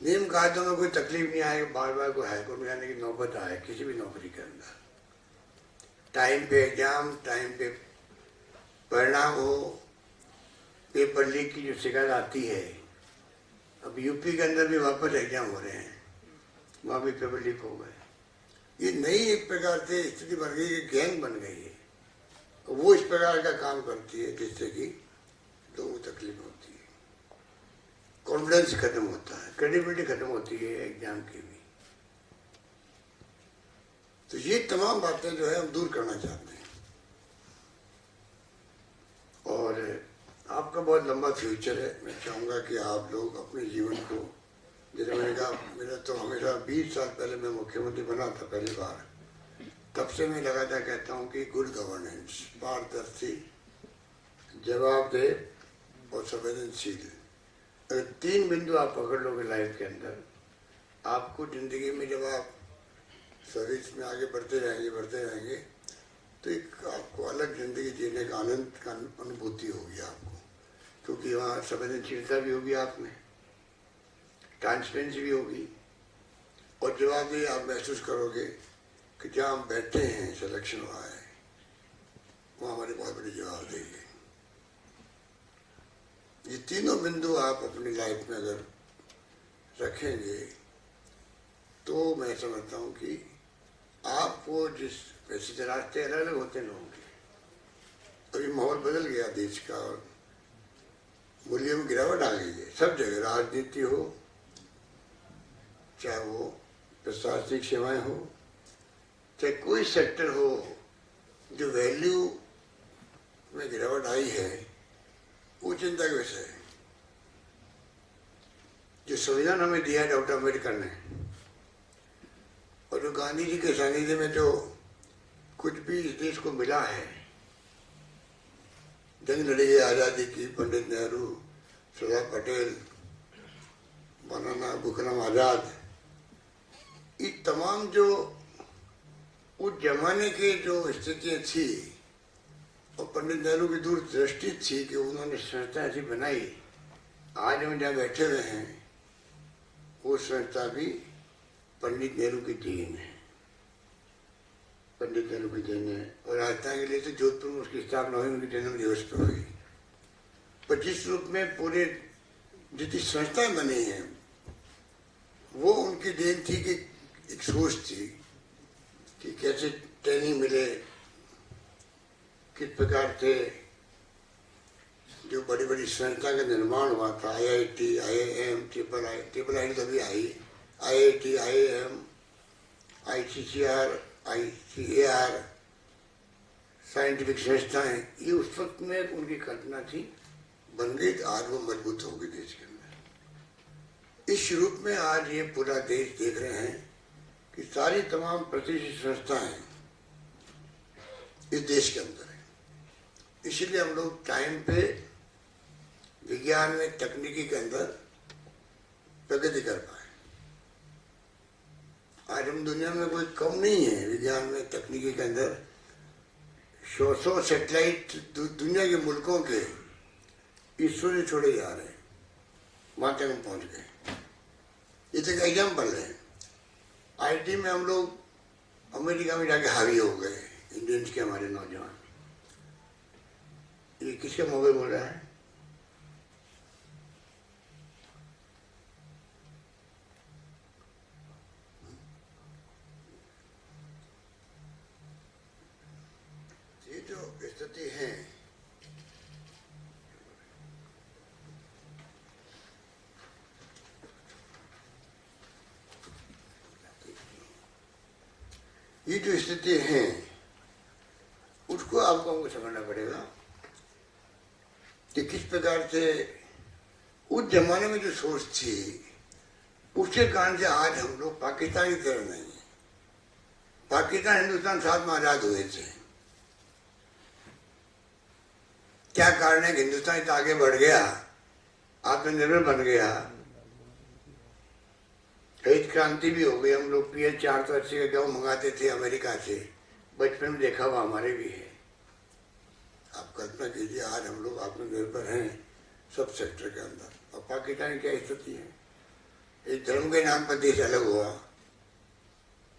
S4: नियम कायदों में कोई तकलीफ नहीं आए, बार बार कोई हाईकोर्ट में जाने की नौबत आए किसी भी नौकरी के अंदर। टाइम पे एग्जाम, टाइम पे परिणाम हो। पेपर लीक की जो शिकायत आती है, अब UP के अंदर भी वापस एग्जाम हो रहे हैं, वहाँ भी पेपर लीक हो गए। ये नई एक प्रकार से स्थिति बन गई, गैंग बन गई है। वो इस प्रकार का काम करती है जिससे कि लोगों को तकलीफ होती है, कॉन्फिडेंस खत्म होता है, क्रेडिबिलिटी खत्म होती है एग्जाम की भी। तो ये तमाम बातें जो है हम दूर करना चाहते हैं। और आपका बहुत लंबा फ्यूचर है। मैं चाहूँगा कि आप लोग अपने जीवन को, जैसे मैंने कहा, मेरा तो हमेशा 20 साल पहले मैं मुख्यमंत्री बना था पहली बार, तब से मैं लगातार कहता हूँ कि गुड गवर्नेंस, पारदर्शी, जवाबदेह और संवेदनशील, अगर 3 बिंदु आप पकड़ लोगे लाइफ के अंदर, आपको जिंदगी में जब आप सर्विस में आगे बढ़ते रहेंगे तो एक आपको अलग जिंदगी जीने का आनंद का अनुभूति होगी आपको, क्योंकि वहाँ संवेदनशीलता भी होगी, आप में ट्रांसपेरेंसी भी होगी, और जवाबदेही आप महसूस करोगे कि जहाँ हम बैठे हैं, सिलेक्शन हुआ है, वहाँ हमारी बहुत बड़ी जवाबदेही है। ये तीनों बिंदु आप अपनी लाइफ में अगर रखेंगे तो मैं समझता हूँ कि आपको जिस वैसे रास्ते अलग अलग होते हैं लोगों के, अभी माहौल बदल गया देश का और मूल्यों में गिरावट आ गई है सब जगह, राजनीति हो, चाहे वो प्रशासनिक सेवाएं हो, चाहे कोई सेक्टर हो, जो वैल्यू में गिरावट आई है वो चिंता का विषय है। जो संविधान हमें दिया डॉक्टर अम्बेडकर ने, और जो गांधी जी के सानिध्य में जो कुछ भी इस देश को मिला है, जंग लड़ी है आज़ादी की, पंडित नेहरू, सरदार पटेल, मौलाना बुकरम आज़ाद, ये तमाम जो उस जमाने के जो स्थितियाँ थी और पंडित नेहरू की दूरदृष्टि थी कि उन्होंने संस्था ऐसी बनाई, आज हम जहाँ बैठे हुए हैं वो संस्था भी पंडित नेहरू की देन है, पंडित नेहरू की देन है। और राजस्थान के लिए तो जोधपुर में उसकी स्थापना हुई, उनके जन्म दिवस पर हुई। पर जिस रूप में पूरे जितनी संस्थाएं बनी हैं वो उनकी देन थी कि एक सोच थी कि कैसे ट्रेनिंग मिले, किस प्रकार से जो बड़ी बड़ी संस्था का निर्माण हुआ था, IIT, IIM, ट्रिपल आई तो भी आई, IIT, IIM, ICCR, ICAR, scientific संस्थाएं, ये उस वक्त में उनकी कल्पना थी, बन गई। तो आज वो मजबूत होगी देश के अंदर। इस रूप में आज ये पूरा देश देख रहे हैं कि सारी तमाम प्रतिष्ठित संस्थाएं इस देश के अंदर है। इसलिए हम लोग टाइम पे विज्ञान में, तकनीकी के अंदर प्रगति कर पाए। आज हम दुनिया में कोई कम नहीं है विज्ञान में, तकनीकी के अंदर। 100 सैटेलाइट दुनिया के मुल्कों के इसरो से छोड़े जा रहे हैं, वहां तक हम पहुंच गए। ये तो एक एग्जाम्पल है। IT में हम लोग अमेरिका में जाके हावी हो गए, इंडियंस के हमारे नौजवान। ये किसका मोबाइल बोल रहा है? ये जो स्थिति है, ये जो स्थिति है उसको आपको हमको समझना पड़ेगा कि किस प्रकार से उस जमाने में जो सोच थी उसके कारण से आज हम लोग पाकिस्तान की तरह नहीं है। पाकिस्तान हिंदुस्तान साथ में आजाद हुए थे। क्या कारण है कि हिंदुस्तान इतना आगे बढ़ गया, आत्मनिर्भर बन गया, हरित क्रांति भी हो गई। हम लोग PH 480 का गेहूँ मंगाते थे अमेरिका से, बचपन में देखा हुआ हमारे भी है। आप कल्पना कीजिए, आज हम लोग आत्मनिर्भर हैं सब सेक्टर के अंदर। और पाकिस्तान की क्या स्थिति है? इस धर्म के नाम पर देश अलग हुआ,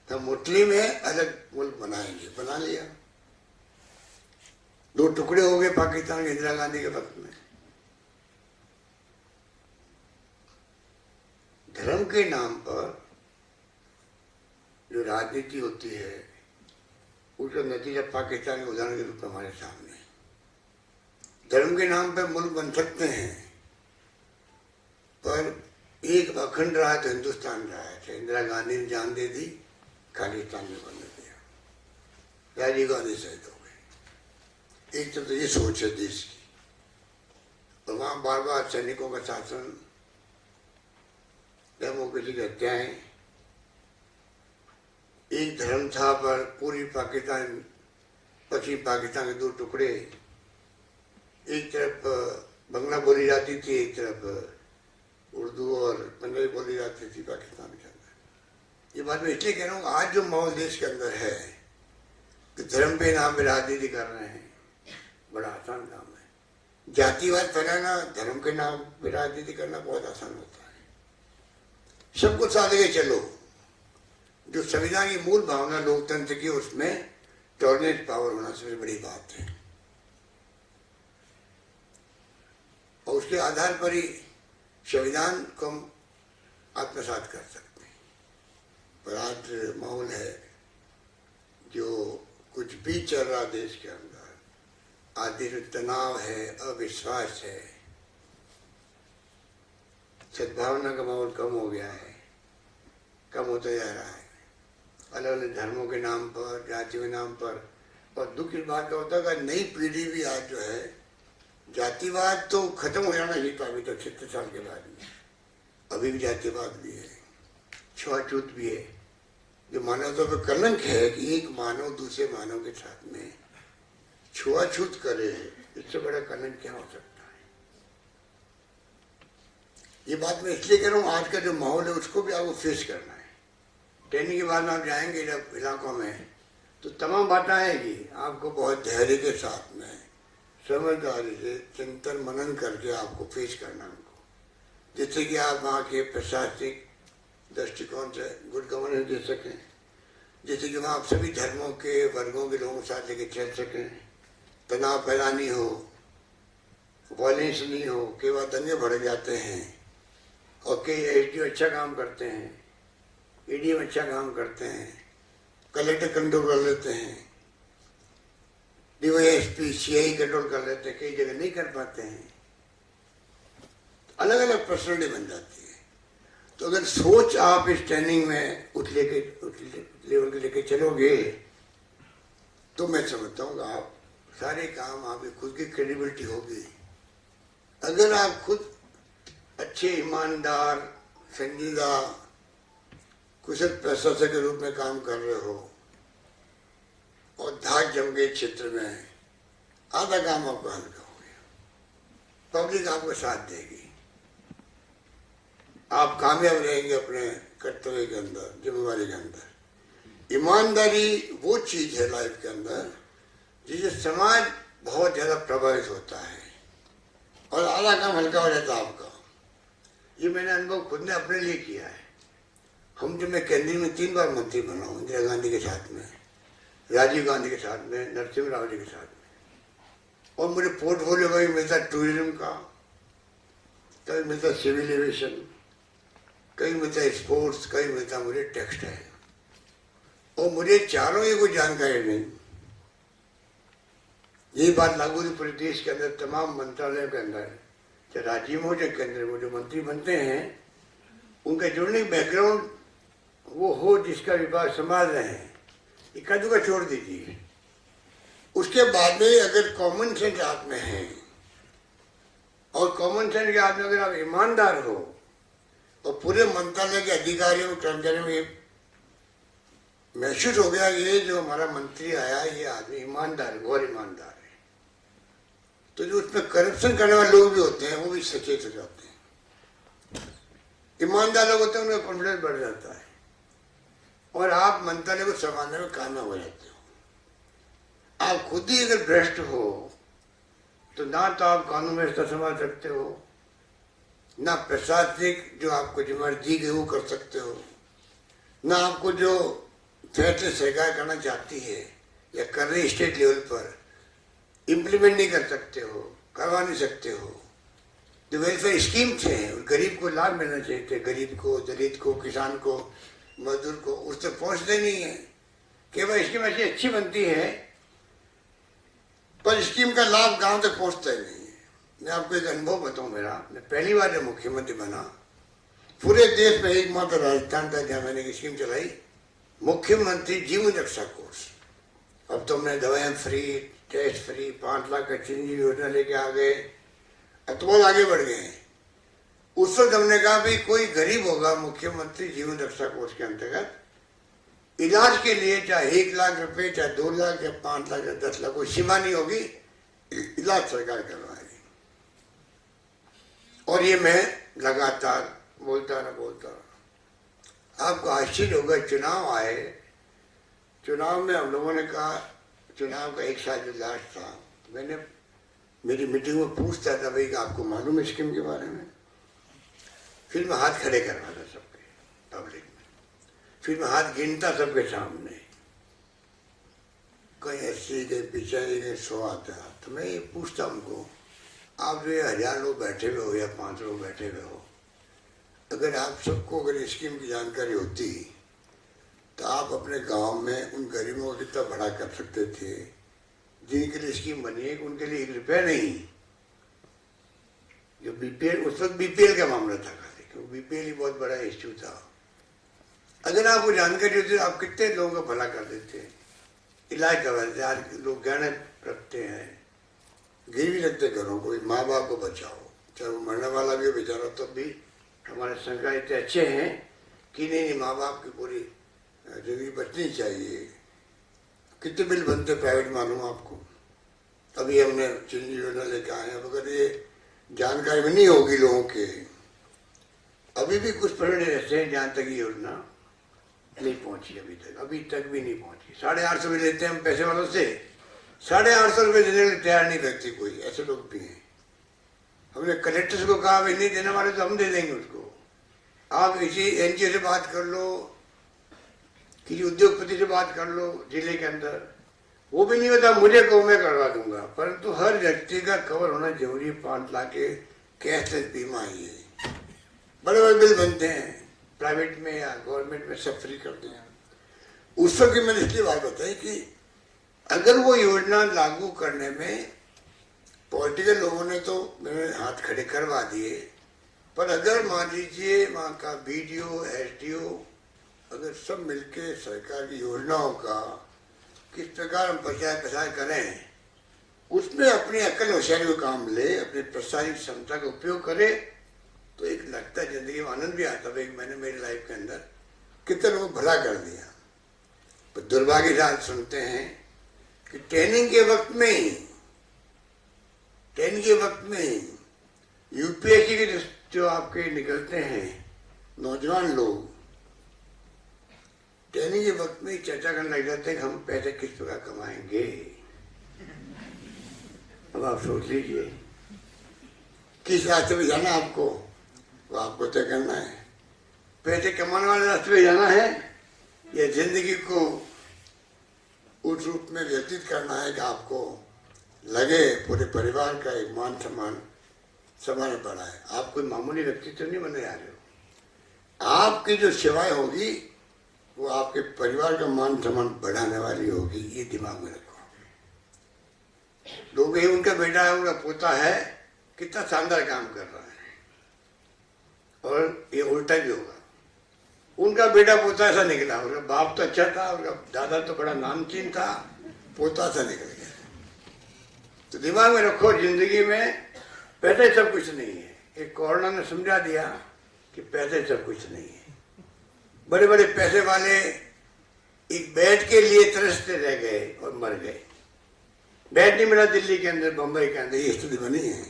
S4: तो मुस्लिम है अलग मुल्क बनाएंगे, बना लिया। 2 टुकड़े हो गए पाकिस्तान के इंदिरा गांधी के वक्त में। धर्म के नाम पर जो राजनीति होती है उसका नतीजा पाकिस्तान के उदाहरण के रूप में हमारे सामने है। धर्म के नाम पर मुल्क बन सकते हैं, पर एक अखंड रहा तो हिंदुस्तान रहा है। इंदिरा गांधी ने जान दे दी, खालिस्तान में बन दिया, राजीव गांधी शहीद हो गए। एक तो ये सोच है देश की, और वहां बार बार सैनिकों का शासन, डेमोक्रेसी की हत्याएं। एक धर्म था पर पूरी पाकिस्तान, पश्चिम पाकिस्तान के 2 टुकड़े, एक तरफ बंगला बोली जाती थी, एक तरफ उर्दू और पंजाबी बोली जाती थी पाकिस्तान के अंदर। ये बात मैं इसलिए कह रहा हूँ, आज जो माहौल देश के अंदर है कि धर्म के नाम पे राजनीति कर रहे हैं, बड़ा आसान काम है। जातिवाद फैलाना, धर्म के नाम पे राजनीति करना बहुत आसान होता है। सबको साथ लेके चलो। जो संविधान की मूल भावना लोकतंत्र की, उसमें टॉलरेंस पावर होना सबसे बड़ी बात है, और उसके आधार पर ही संविधान को हम आत्मसात कर सकते हैं। पर आज माहौल है जो कुछ भी चल रहा देश के अंदर, आदि तनाव है, अविश्वास है, सद्भावना का माहौल कम हो गया है, कम होता जा रहा है। अलग अलग धर्मों के नाम पर, जाति के नाम पर। और दुख इस बात का होता है कि नई पीढ़ी भी आज जो है, जातिवाद तो खत्म हो जाना चाहिए था अभी तक 70 साल के बाद में, अभी भी जातिवाद भी है, छुआछूत भी है, जो मानवता पर कलंक है कि एक मानव दूसरे मानव के साथ में छुआछूत करे। इससे बड़ा कलंक क्या हो सकता है? ये बात मैं इसलिए कह रहा हूँ, आज का जो माहौल है उसको भी आपको फेस करना है। ट्रेनिंग के बाद में आप जाएंगे जब इलाकों में तो तमाम बातें आएगी, आपको बहुत धैर्य के साथ में समझदारी से चिंतन मनन करके आपको फेस करना है उनको, जिससे कि आप वहाँ के प्रशासनिक दृष्टिकोण से गुड गवर्नेंस दे सकें, जैसे कि वहाँ आप सभी धर्मों के वर्गों के लोगों के साथ लेके चल सकें, तनाव पैदा नहीं हो, वायलेंस नहीं हो, कई बार दंगे बढ़ जाते हैं और कई एसडीओ अच्छा काम करते हैं, ईडीएम अच्छा काम करते हैं, कलेक्टर कंट्रोल कर लेते हैं, डीवाईएसपी सीआई कंट्रोल कर लेते हैं, कई जगह नहीं कर पाते हैं, अलग अलग पर्सनलिटी बन जाती है। तो अगर सोच आप इस ट्रेनिंग में उस लेवल के लेके चलोगे तो मैं समझता हूँ आप सारे काम आपकी खुद की क्रेडिबिलिटी होगी। अगर आप खुद अच्छे ईमानदार संजीदा कुशल प्रशासक के रूप में काम कर रहे हो और धाक जम गए क्षेत्र में, आधा काम आपका हल्का हो गया, पब्लिक आपको साथ देगी, आप कामयाब रहेंगे अपने कर्तव्य के अंदर, जिम्मेवारी के अंदर। ईमानदारी वो चीज है लाइफ के अंदर जिससे समाज बहुत ज्यादा प्रभावित होता है और आधा काम हल्का हो जाता है आपका। ये मैंने अनुभव खुद ने अपने लिए किया है। हम जब मैं केंद्र में 3 बार मंत्री बना हूँ, इंदिरा गांधी के साथ में, राजीव गांधी के साथ में, नरसिम्हा राव जी के साथ में, और मुझे पोर्टफोलियो कभी मिलता टूरिज्म का, कभी मिलता सिविल एविएशन, कभी मिलता स्पोर्ट्स, कभी मिलता मुझे टेक्सटाइल, और मुझे चारों की कोई जानकारी नहीं। यही बात लागू थी पूरे देश के अंदर तमाम मंत्रालयों के अंदर, चाहे राज्य में हो चाहे केंद्र में, जो मंत्री बनते हैं उनका जुड़ने बैकग्राउंड वो हो जिसका विभाग संभाल रहे हैं, इक्का दुक्का छोड़ दीजिए। उसके बाद में अगर कॉमन सेंस आप में है और कॉमन सेंस के आदमी अगर आप ईमानदार हो और पूरे मंत्रालय के अधिकारियों कर्मचारियों में महसूस हो गया ये जो हमारा मंत्री आया ये आदमी ईमानदार है, बहुत ईमानदार है, तो जो उसमें करप्शन करने वाले लोग भी होते हैं वो भी सचेत हो जाते हैं। ईमानदार लोग होते हैं उनका कॉन्फिडेंस बढ़ जाता है और आप मंत्रालय को संभालने में कामयाब हो जाते हो। आप खुद ही अगर भ्रष्ट हो तो ना तो आप कानून व्यवस्था संभाल सकते हो, ना प्रशासनिक जो आपको जिम्मेदारी दी गई वो कर सकते हो, ना आपको जो फैसले सरकार करना चाहती है या कर रही स्टेट लेवल पर इम्प्लीमेंट नहीं कर सकते हो, करवा नहीं सकते हो। जो वेलफेयर स्कीम्स हैं गरीब को लाभ मिलना चाहिए थे, गरीब को, दलित को, किसान को, मजदूर को, उस तक पहुंचते नहीं है। केवल स्कीम ऐसी अच्छी बनती है पर स्कीम का लाभ गांव तक पहुंचता ही नहीं है। मैं आपको एक अनुभव बताऊं मेरा, मैं पहली बार जब मुख्यमंत्री बना पूरे देश में एकमात्र राजस्थान था जहाँ मैंने एक स्कीम चलाई, मुख्यमंत्री जीवन रक्षा कोर्स। अब तो हमने दवाएं फ्री, टेस्ट फ्री, 5 लाख का चिरंजीवी योजना लेके आ गए, अब तो बहुत आगे बढ़ गए हैं। उस वक्त हमने कहा भाई कोई गरीब होगा मुख्यमंत्री जीवन रक्षा कोर्स के अंतर्गत इलाज के लिए चाहे 1 लाख रुपए, चाहे 2 लाख या 5 लाख या 10 लाख, कोई सीमा नहीं होगी, इलाज सरकार करवाएगी। और ये मैं लगातार बोलता रहा। आपको आश्चर्य होगा, चुनाव आए, चुनाव में हम लोगों ने कहा, चुनाव का 1 साल जो लास्ट था, मैंने मेरी मीटिंग में पूछता था भाई आपको मालूम है स्कीम के बारे में, फिर मैं हाथ खड़े करवाता सबके पब्लिक में, फिर मैं हाथ गिनता सबके सामने, कहीं 80, कहीं 85, कहीं 100 आता। तो मैं ये पूछता उनको, आप जो 1000 लोग बैठे हुए हो या 5 लोग बैठे हुए हो, अगर आप सबको अगर स्कीम की जानकारी होती तो आप अपने गांव में उन गरीबों को कितना बड़ा कर सकते थे जिनके लिए स्कीम बनी है, उनके लिए 1 रुपया नहीं। जो बीपीएल, उस वक्त बीपीएल का मामला था, क्योंकि बीपीएल ही बहुत बड़ा इश्यू था। अगर आपको जानकारी होती तो आप कितने लोगों का भला कर देते, इलाज करवा देते। आज लोग गहने रखते हैं, गिरवी रखते घरों को, माँ बाप को बचाओ, चाहे वो मरने वाला भी हो बेचारा, तब भी हमारे सरकार इतने अच्छे हैं कि नहीं माँ बाप की पूरी जिंदगी बचनी चाहिए। कितने बिल बनते प्राइवेट मालूम आपको। अभी हमने चिरंजीवी योजना लेके आए हैं, अगर ये जानकारी में नहीं होगी लोगों के अभी भी कुछ परसेंट ऐसे हैं जहाँ तक ये योजना नहीं पहुंची, अभी तक भी नहीं पहुंची। 850 रुपये लेते हैं हम पैसे वालों से, 850 रुपये देने के लिए तैयार नहीं व्यक्ति कोई, ऐसे लोग भी हैं। हमने कलेक्टर को कहा भाई नहीं देने वाले तो हम दे देंगे उसको, आप इसी एनजीओ से बात कर लो, किसी उद्योगपति से बात कर लो जिले के अंदर, वो भी नहीं होता मुझे को मैं करवा दूंगा। परंतु हर व्यक्ति का कवर होना जरूरी है। 5 लाख के कैशलेस बीमा ही है। बड़े बड़े बिल बनते हैं प्राइवेट में या गवर्नमेंट में, सब फ्री करते हैं। उस वक्त मैंने इसलिए बात बताई कि अगर वो योजना लागू करने में पॉलिटिकल लोगों ने तो मेरे हाथ खड़े करवा दिए, पर अगर मान लीजिए वहाँ का बीडीओ एसडीओ अगर सब मिलके सरकार की योजनाओं का किस प्रकार हम प्रचार प्रसार करें, उसमें अपनी अकल होशियारी को काम ले, अपनी प्रसारित क्षमता का उपयोग करे, तो एक लगता है जिंदगी में आनंद भी आता है। मैंने मेरी लाइफ के अंदर कितने लोगों को भला कर दिया। पर दुर्भाग्य के साथ सुनते हैं कि ट्रेनिंग के वक्त में यूपीएससी के जो आपके निकलते हैं नौजवान लोग, ट्रेनिंग के वक्त में चर्चा करने लग जाते हैं कि हम पैसे किस प्रकार कमाएंगे। अब आप सोच लीजिए किस रास्ते पे जाना आपको, वो आपको तय करना है। पैसे कमाने वाले रास्ते पे जाना है या जिंदगी को उस रूप में व्यतीत करना है कि आपको लगे पूरे परिवार का एक मान सम्मान संभालना पड़ा है। आप कोई मामूली व्यक्ति तो नहीं बनने जा रहे हो। आपकी जो सेवाएं होगी वो आपके परिवार का मान सम्मान बढ़ाने वाली होगी, ये दिमाग में रखो। लोग ही उनका बेटा है, उनका पोता है, कितना शानदार काम कर रहा है, और ये उल्टा भी होगा। उनका बेटा पोता ऐसा निकला, उनका बाप तो अच्छा था, उनका दादा तो बड़ा नामचीन था, पोता सा निकल गया। तो दिमाग में रखो जिंदगी में पैसे सब कुछ नहीं है। एक कोरोना ने समझा दिया कि पैसे सब कुछ नहीं है। बड़े बड़े पैसे वाले एक बेड के लिए तरसते रह गए और मर गए। बेड नहीं मिला दिल्ली के अंदर, बम्बई के अंदर, ये स्थिति बनी है।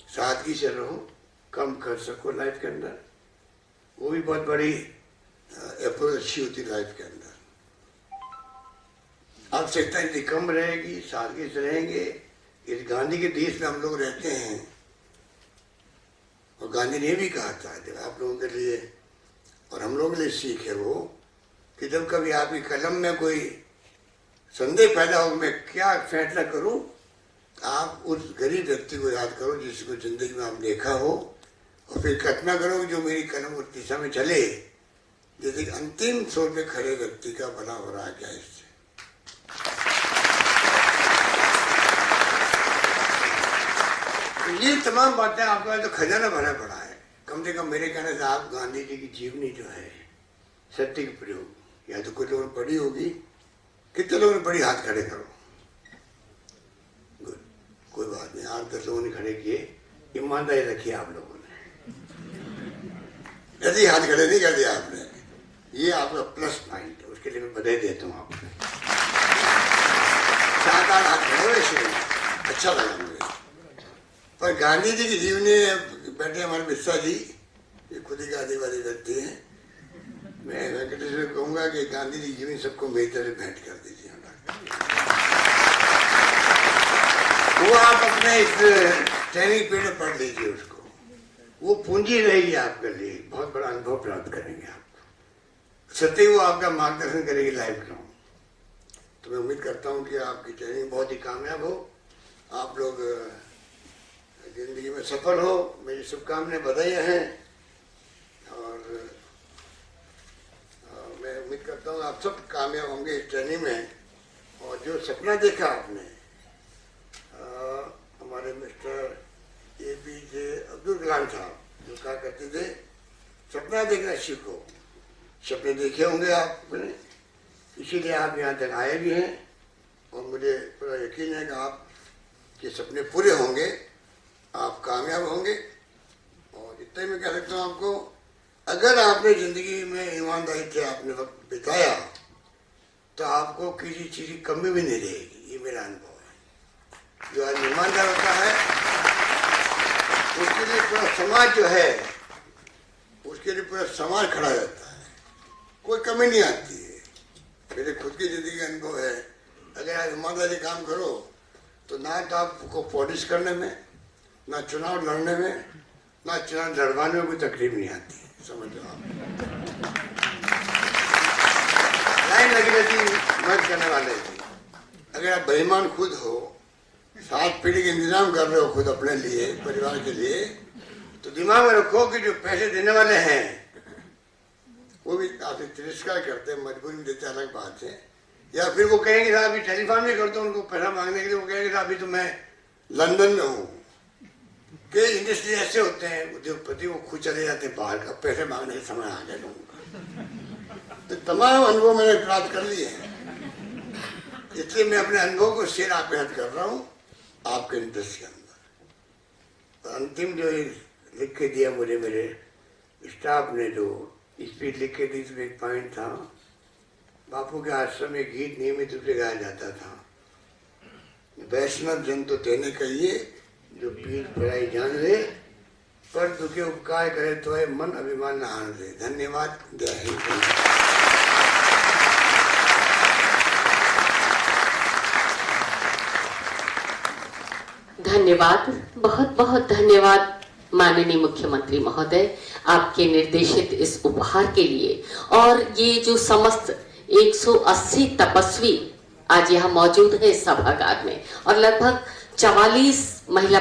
S4: सादगी से रहो, कम कर सको लाइफ के अंदर, वो भी बहुत बड़ी अप्रोच अच्छी होती लाइफ के अंदर। आवश्यकता यदि कम रहेगी, सादगी से रहेंगे। इस गांधी के देश में हम लोग रहते हैं, और गांधी ने भी कहा था जब आप लोगों के लिए और हम लोगों के लिए सीख है वो कि जब कभी आपकी कलम में कोई संदेह पैदा हो मैं क्या फैसला करूं, आप उस गरीब व्यक्ति को याद करो जिसको जिंदगी में आप देखा हो, और फिर कल्पना करो जो मेरी कलम उस दिशा में चले, जैसे अंतिम छोर पे खड़े व्यक्ति का भला हो रहा है क्या इससे। तो ये तमाम बातें आपका तो खजाना भरा पड़ा है। कम से कम मेरे कहने से आप गांधी जी की जीवनी जो है सत्य के प्रयोग, या तो कुछ लोगों ने पढ़ी होगी, कितने लोगों ने पढ़ी, हाथ खड़े करो। गुड, कोई बात नहीं, 8-10 लोगों ने खड़े किए, ईमानदारी रखी आप लोगों ने, यदि हाथ खड़े नहीं कर दिया आपने, ये आपका प्लस पॉइंट है, उसके लिए मैं बधाई देता हूँ आपको। 7-8 हाथ खड़े वैसे अच्छा लगा मुझे। पर गांधी जी की जीवनी बैठे हमारे मिश्रा जी, ये खुद ही गांधीवादी व्यक्ति हैं। मैं वेंकटेश्वर को कहूँगा कि गांधी जी की जीवनी सबको मेरी तरह भेंट कर दीजिए। वो आप अपने इस ट्रेनिंग पीरियड में पढ़ लीजिए उसको, वो पूंजी रहेगी आपके लिए, बहुत बड़ा अनुभव प्राप्त करेंगे आप। सत्य वो आपका मार्गदर्शन करेगी लाइफ लॉन्ग। तो मैं उम्मीद करता हूँ कि आपकी ट्रेनिंग बहुत ही कामयाब हो, आप लोग जिंदगी में सफल हो। मेरी शुभकामनाएं, बधाइयाँ हैं, और मैं उम्मीद करता हूँ आप सब कामयाब होंगे इस ट्रेनिंग में। और जो सपना देखा आपने, हमारे मिस्टर APJ अब्दुल कलाम साहब जो कहा करते थे सपना देखना सीखो, सपने देखे होंगे आपने, इसीलिए आप यहाँ तक आए भी हैं, और मुझे पूरा यकीन है कि आपके सपने पूरे होंगे, आप कामयाब होंगे। और इतना ही मैं कह सकता हूँ आपको, अगर आपने जिंदगी में ईमानदारी से आपने वक्त बिताया तो आपको किसी चीज़ की कमी भी नहीं रहेगी, ये मेरा अनुभव है। जो आज ईमानदार होता है उसके लिए पूरा समाज जो है उसके लिए पूरा समाज खड़ा रहता है, कोई कमी नहीं आती है। मेरे खुद की जिंदगी का अनुभव है, अगर आप ईमानदारी काम करो तो ना तो आपको पॉलिश करने में, ना चुनाव लड़ने में, ना चुनाव लड़वाने में कोई तकलीफ नहीं आती, समझ लो आप। लाइन लगी रहती मदद करने वाले की। अगर आप बेईमान खुद हो, 7 पीढ़ी के इंतजाम कर रहे हो खुद अपने लिए, परिवार के लिए, तो दिमाग में रखो कि जो पैसे देने वाले हैं वो भी आपसे तिरस्कार करते हैं, मजबूरी में देते, अलग बात है। या फिर वो कहेंगे साहब अभी टेलीफोन नहीं करते उनको पैसा मांगने के लिए, वो कहेंगे साहब अभी तो मैं लंदन में हूँ। कई इंडस्ट्री ऐसे होते हैं उद्योगपति, वो खुद चले जाते हैं बाहर का, पैसे मांगने का समय आ गया लोगों का। तो तमाम अनुभव मैंने प्राप्त कर लिए हैं, इसलिए मैं अपने अनुभव को शेयर आप के साथ कर रहा हूँ आपके इंटरेस्ट के अंदर। अंतिम जो लिख के दिया मुझे मेरे स्टाफ ने, जो स्पीच लिख के दी, इसमें एक पॉइंट था, बापू के आश्रम में गीत नियमित रूप से गाया जाता था, वैष्णव जन तो तेने कहिए जो पीर पराई जान ले, पर दुखे उपकार करे तो है मन अभिमान न आन दे। धन्यवाद। जय हिंद।
S1: धन्यवाद, बहुत बहुत धन्यवाद माननीय मुख्यमंत्री महोदय, आपके निर्देशित इस उपहार के लिए। और ये जो समस्त 180 तपस्वी आज यहाँ मौजूद है सभागार में, और लगभग 44 महिला